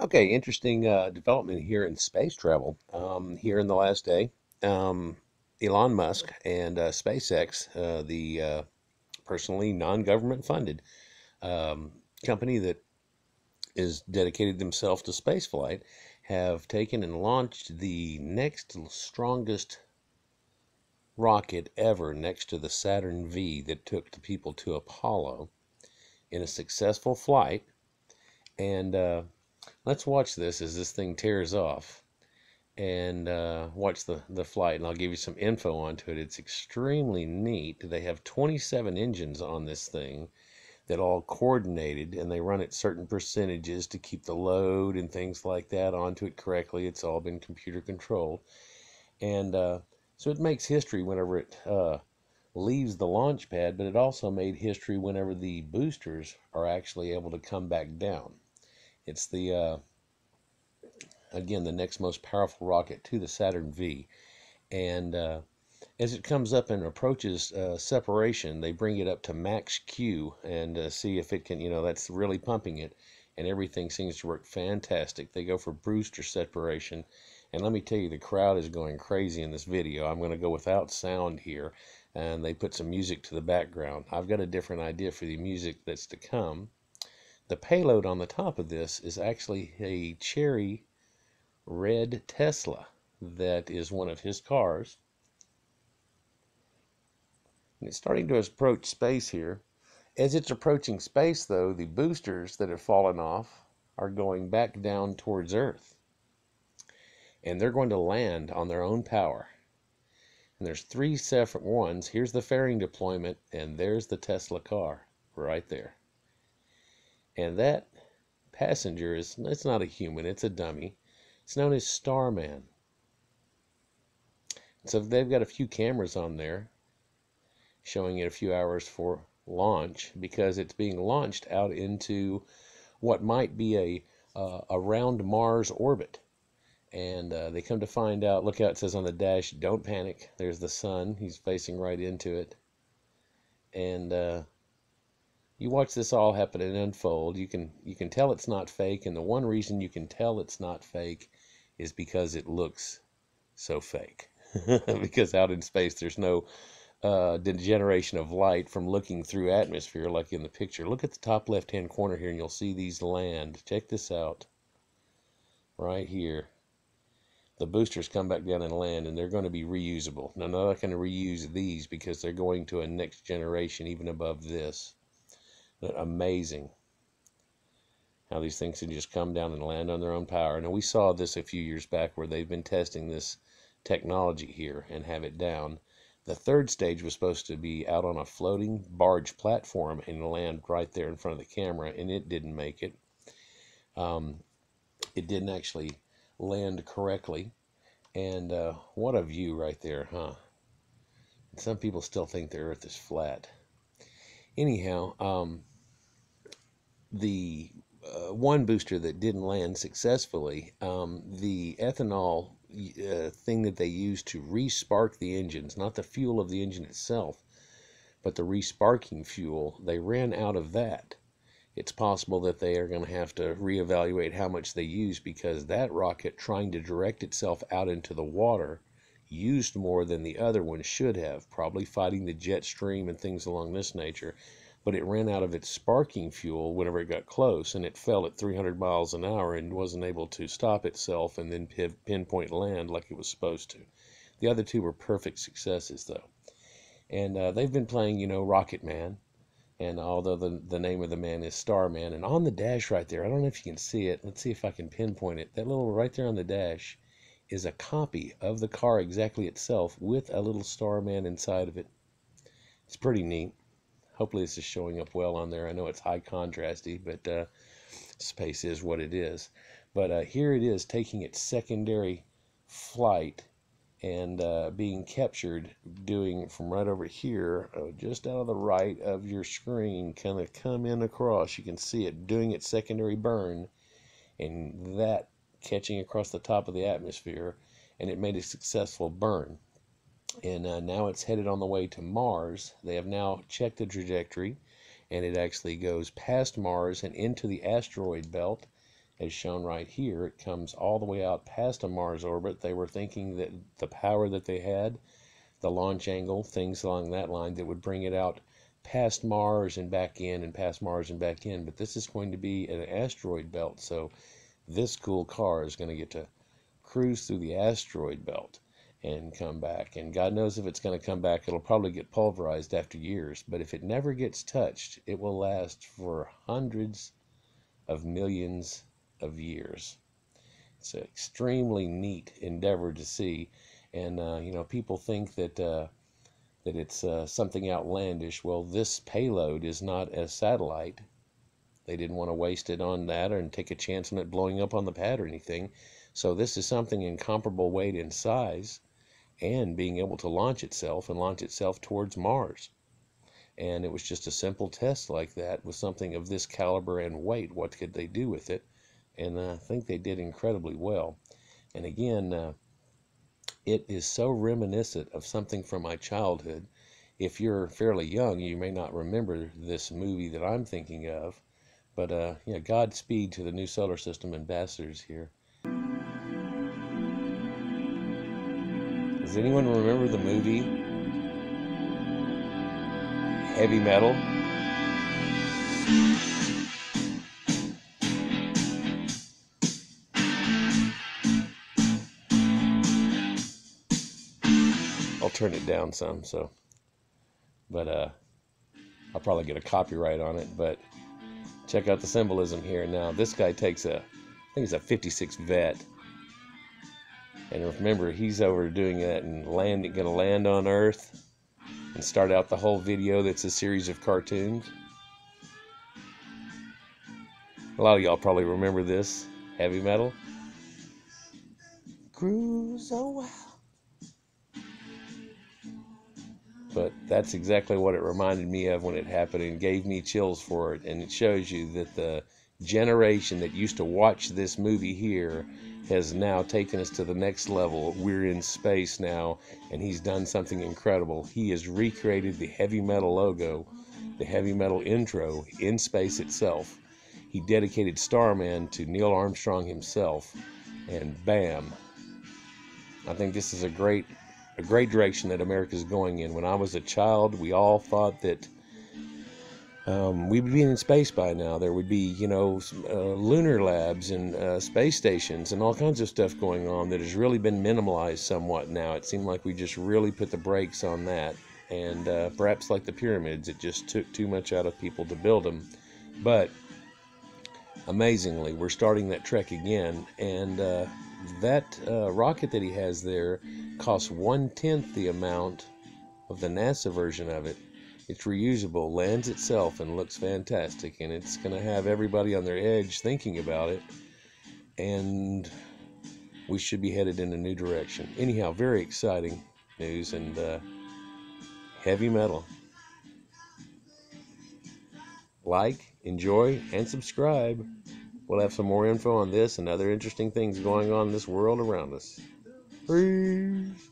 Okay, interesting development here in space travel. Here in the last day, um, Elon Musk and SpaceX, the personally non-government funded um, company that is dedicated themselves to space flight, have taken and launched the next strongest rocket ever next to the Saturn V that took the people to Apollo in a successful flight. And let's watch this as this thing tears off. And watch the flight, and I'll give you some info onto it. It's extremely neat. They have 27 engines on this thing that all coordinated, and they run at certain percentages to keep the load and things like that onto it correctly. It's all been computer controlled, and so it makes history whenever it leaves the launch pad, but it also made history whenever the boosters are actually able to come back down. It's the again, the next most powerful rocket to the Saturn V. And as it comes up and approaches separation, they bring it up to max Q and see if it can, that's really pumping it. And everything seems to work fantastic. They go for booster separation. And let me tell you, the crowd is going crazy in this video. I'm going to go without sound here. And they put some music to the background. I've got a different idea for the music that's to come. The payload on the top of this is actually a cherry red Tesla that is one of his cars. And it's starting to approach space here. As it's approaching space, though, the boosters that have fallen off are going back down towards Earth. And they're going to land on their own power. And there's three separate ones. Here's the fairing deployment, and there's the Tesla car right there. And that passenger it's not a human, it's a dummy. It's known as Starman. So they've got a few cameras on there showing it a few hours for launch, because it's being launched out into what might be a around Mars orbit. And they come to find out, look out, it says on the dash, don't panic. There's the sun. He's facing right into it. And you watch this all happen and unfold. You can tell it's not fake, and the one reason you can tell it's not fake is because it looks so fake. Because out in space, there's no degeneration of light from looking through atmosphere like in the picture. Look at the top left-hand corner here, and you'll see these land. Check this out. Right here. The boosters come back down and land, and they're going to be reusable. Now, I'm not going to reuse these because they're going to a next generation even above this. But amazing how these things can just come down and land on their own power. Now, we saw this a few years back where they've been testing this technology here and have it down. The third stage was supposed to be out on a floating barge platform and land right there in front of the camera, and it didn't make it. It didn't actually land correctly. And what a view right there, huh? And some people still think the Earth is flat. Anyhow, the one booster that didn't land successfully, the ethanol thing that they used to re-spark the engines, not the fuel of the engine itself, but the re-sparking fuel, they ran out of that. It's possible that they are going to have to reevaluate how much they use, because that rocket, trying to direct itself out into the water, used more than the other one should have, probably fighting the jet stream and things along this nature. But it ran out of its sparking fuel whenever it got close, and it fell at 300 miles an hour and wasn't able to stop itself and then pinpoint land like it was supposed to. The other two were perfect successes, though. And they've been playing, Rocket Man. And although the name of the man is Starman, and on the dash right there, I don't know if you can see it. Let's see if I can pinpoint it. That little right there on the dash is a copy of the car exactly itself with a little Starman inside of it. It's pretty neat. Hopefully this is showing up well on there. I know it's high contrasty, but space is what it is. But here it is taking its secondary flight and being captured, doing from right over here, just out of the right of your screen, kind of come in across. You can see it doing its secondary burn, and that catching across the top of the atmosphere, and it made a successful burn. And now it's headed on the way to Mars. They have now checked the trajectory, and it actually goes past Mars and into the asteroid belt, as shown right here. It comes all the way out past a Mars orbit. They were thinking that the power that they had, the launch angle, things along that line, that would bring it out past Mars and back in, and past Mars and back in. But this is going to be an asteroid belt, so this cool car is going to get to cruise through the asteroid belt and come back. And God knows if it's going to come back, it'll probably get pulverized after years. But if it never gets touched, it will last for hundreds of millions of years. It's an extremely neat endeavor to see. And people think that it's something outlandish. Well, this payload is not a satellite. They didn't want to waste it on that and take a chance on it blowing up on the pad or anything. So this is something in comparable weight and size, and being able to launch itself towards Mars. And it was just a simple test like that with something of this caliber and weight. What could they do with it? And I think they did incredibly well. And again, it is so reminiscent of something from my childhood. If you're fairly young, you may not remember this movie that I'm thinking of. But Godspeed to the new solar system ambassadors here. Does anyone remember the movie Heavy Metal? I'll turn it down some, but I'll probably get a copyright on it. But check out the symbolism here. Now this guy takes I think it's a 56 Vet, and remember, he's over doing that and gonna land on Earth and start out the whole video that's a series of cartoons. A lot of y'all probably remember this, Heavy Metal. Cruise a while. But that's exactly what it reminded me of when it happened, and gave me chills for it. And it shows you that the generation that used to watch this movie here has now taken us to the next level. We're in space now, and he's done something incredible. He has recreated the Heavy Metal logo, the Heavy Metal intro, in space itself. He dedicated Starman to Neil Armstrong himself, and bam. I think this is a great direction that America is going in. When I was a child, we all thought that we'd be in space by now. There would be, lunar labs and space stations and all kinds of stuff going on that has really been minimalized somewhat now. It seemed like we just really put the brakes on that. And perhaps like the pyramids, it just took too much out of people to build them. But amazingly, we're starting that trek again. And that rocket that he has there costs 1/10 the amount of the NASA version of it. It's reusable, lands itself, and looks fantastic, and it's going to have everybody on their edge thinking about it, and we should be headed in a new direction. Anyhow, very exciting news, and Heavy Metal. Like, enjoy, and subscribe. We'll have some more info on this and other interesting things going on in this world around us. Peace.